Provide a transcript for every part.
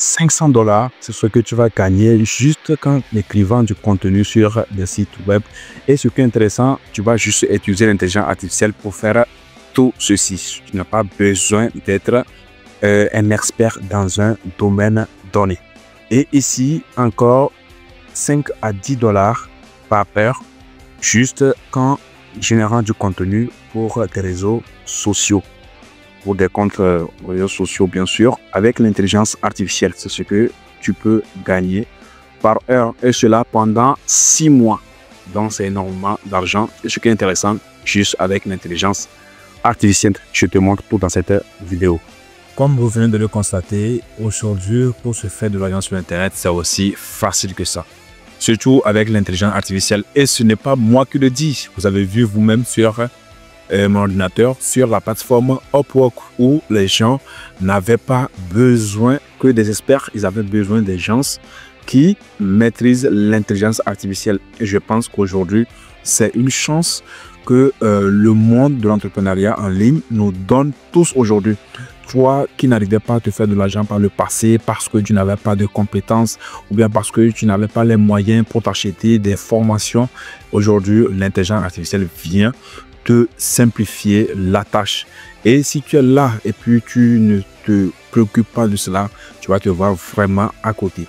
$500, c'est ce que tu vas gagner juste en écrivant du contenu sur des sites web. Et ce qui est intéressant, tu vas juste utiliser l'intelligence artificielle pour faire tout ceci. Tu n'as pas besoin d'être un expert dans un domaine donné. Et ici, encore 5 à $10 par heure, juste en générant du contenu pour des réseaux sociaux. Pour des comptes réseaux sociaux, bien sûr, avec l'intelligence artificielle. C'est ce que tu peux gagner par heure, et cela pendant 6 mois. Donc, c'est énormément d'argent. Et ce qui est intéressant, juste avec l'intelligence artificielle, je te montre tout dans cette vidéo. Comme vous venez de le constater, aujourd'hui, pour se faire de l'argent sur Internet, c'est aussi facile que ça. Surtout avec l'intelligence artificielle. Et ce n'est pas moi qui le dis. Vous avez vu vous-même sur mon ordinateur, sur la plateforme Upwork, où les gens n'avaient pas besoin que des experts, ils avaient besoin des gens qui maîtrisent l'intelligence artificielle. Et je pense qu'aujourd'hui, c'est une chance que le monde de l'entrepreneuriat en ligne nous donne tous aujourd'hui. Toi qui n'arrivais pas à te faire de l'argent par le passé parce que tu n'avais pas de compétences ou bien parce que tu n'avais pas les moyens pour t'acheter des formations, aujourd'hui, l'intelligence artificielle vient te simplifier la tâche. Et si tu es là et puis tu ne te préoccupes pas de cela, tu vas te voir vraiment à côté.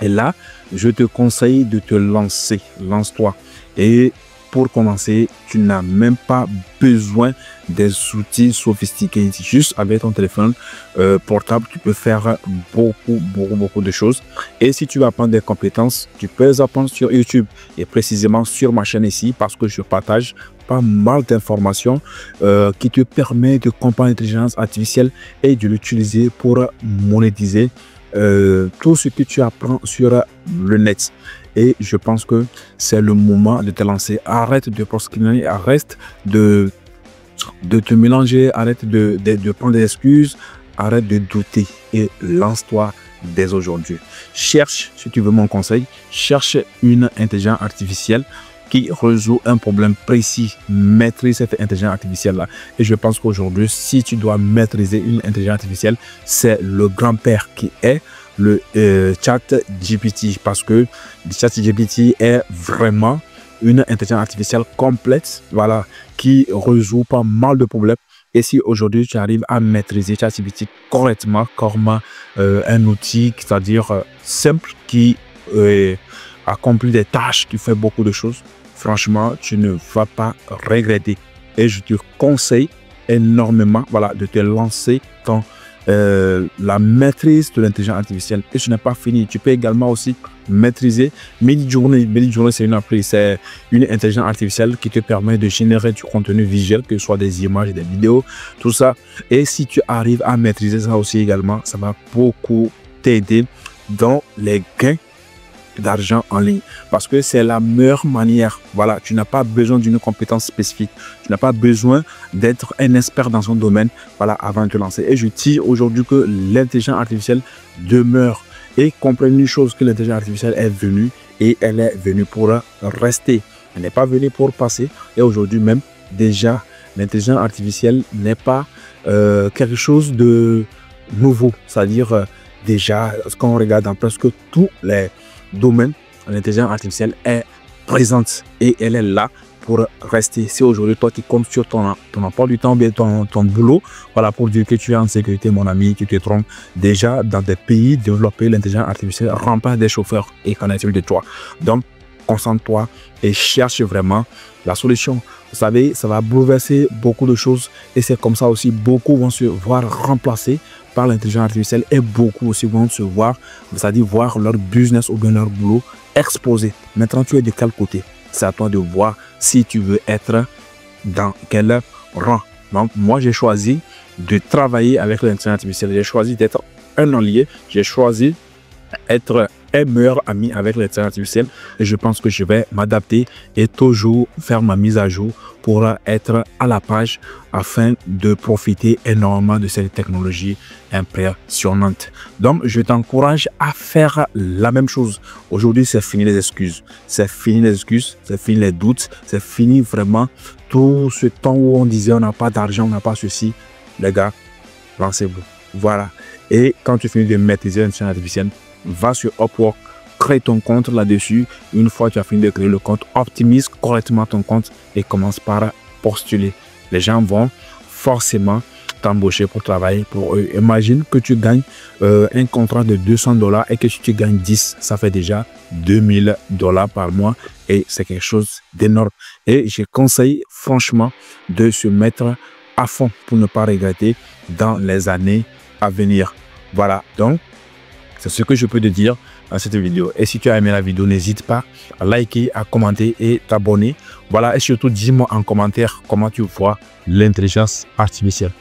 Et là, je te conseille de te lancer. Lance-toi. Et pour commencer, tu n'as même pas besoin des outils sophistiqués. Juste avec ton téléphone portable, tu peux faire beaucoup de choses. Et si tu veux apprendre des compétences, tu peux les apprendre sur YouTube et précisément sur ma chaîne ici, parce que je partage pas mal d'informations qui te permettent de comprendre l'intelligence artificielle et de l'utiliser pour monétiser tout ce que tu apprends sur le net. Et je pense que c'est le moment de te lancer. Arrête de procrastiner, arrête de te mélanger, arrête de prendre des excuses, arrête de douter et lance-toi dès aujourd'hui. Cherche, si tu veux mon conseil, cherche une intelligence artificielle qui résout un problème précis. Maîtrise cette intelligence artificielle-là. Et je pense qu'aujourd'hui, si tu dois maîtriser une intelligence artificielle, c'est le grand-père qui est le ChatGPT, parce que le ChatGPT est vraiment une intelligence artificielle complète, voilà, qui résout pas mal de problèmes. Et si aujourd'hui tu arrives à maîtriser ChatGPT correctement comme un outil, c'est-à-dire simple, qui accomplit des tâches, qui fait beaucoup de choses, franchement, tu ne vas pas regretter. Et je te conseille énormément, voilà, de te lancer dans la maîtrise de l'intelligence artificielle. Et ce n'est pas fini. Tu peux également aussi maîtriser Midjourney. Midjourney, c'est une appli, c'est une intelligence artificielle qui te permet de générer du contenu visuel, que ce soit des images et des vidéos, tout ça. Et si tu arrives à maîtriser ça aussi également, ça va beaucoup t'aider dans les gains d'argent en ligne, parce que c'est la meilleure manière. Voilà, tu n'as pas besoin d'une compétence spécifique, tu n'as pas besoin d'être un expert dans son domaine, voilà, avant de te lancer. Et je dis aujourd'hui que l'intelligence artificielle demeure, et comprenne une chose, que l'intelligence artificielle est venue et elle est venue pour rester. Elle n'est pas venue pour passer. Et aujourd'hui même, déjà, l'intelligence artificielle n'est pas quelque chose de nouveau, c'est-à-dire déjà, ce qu'on regarde dans presque tous les domaine, l'intelligence artificielle est présente et elle est là pour rester. C'est aujourd'hui toi qui comptes sur ton emploi du temps, bien ton boulot, voilà, pour dire que tu es en sécurité, mon ami, tu te trompes. Déjà, dans des pays développés, l'intelligence artificielle remplace des chauffeurs. Et qu'en est-il de toi? Donc, concentre-toi et cherche vraiment la solution. Vous savez, ça va bouleverser beaucoup de choses et c'est comme ça aussi, beaucoup vont se voir remplacés par l'intelligence artificielle et beaucoup aussi vont se voir, c'est-à-dire voir leur business ou bien leur boulot explosé. Maintenant, tu es de quel côté? C'est à toi de voir si tu veux être dans quel rang. Donc, moi, j'ai choisi de travailler avec l'intelligence artificielle. J'ai choisi d'être un allié. J'ai choisi d'être un meilleur ami avec l'intelligence artificielle. Et je pense que je vais m'adapter et toujours faire ma mise à jour pour être à la page afin de profiter énormément de cette technologie impressionnante. Donc, je t'encourage à faire la même chose. Aujourd'hui, c'est fini les excuses. C'est fini les excuses, c'est fini les doutes, c'est fini vraiment tout ce temps où on disait on n'a pas d'argent, on n'a pas ceci. Les gars, lancez-vous. Voilà. Et quand tu finis de maîtriser l'intelligence artificielle, va sur Upwork, crée ton compte là-dessus. Une fois que tu as fini de créer le compte, optimise correctement ton compte et commence par postuler. Les gens vont forcément t'embaucher pour travailler pour eux. Imagine que tu gagnes un contrat de $200 et que si tu gagnes 10, ça fait déjà $2000 par mois et c'est quelque chose d'énorme. Et je conseille franchement de se mettre à fond pour ne pas regretter dans les années à venir. Voilà, donc c'est ce que je peux te dire dans cette vidéo. Et si tu as aimé la vidéo, n'hésite pas à liker, à commenter et t'abonner. Voilà, et surtout dis-moi en commentaire comment tu vois l'intelligence artificielle.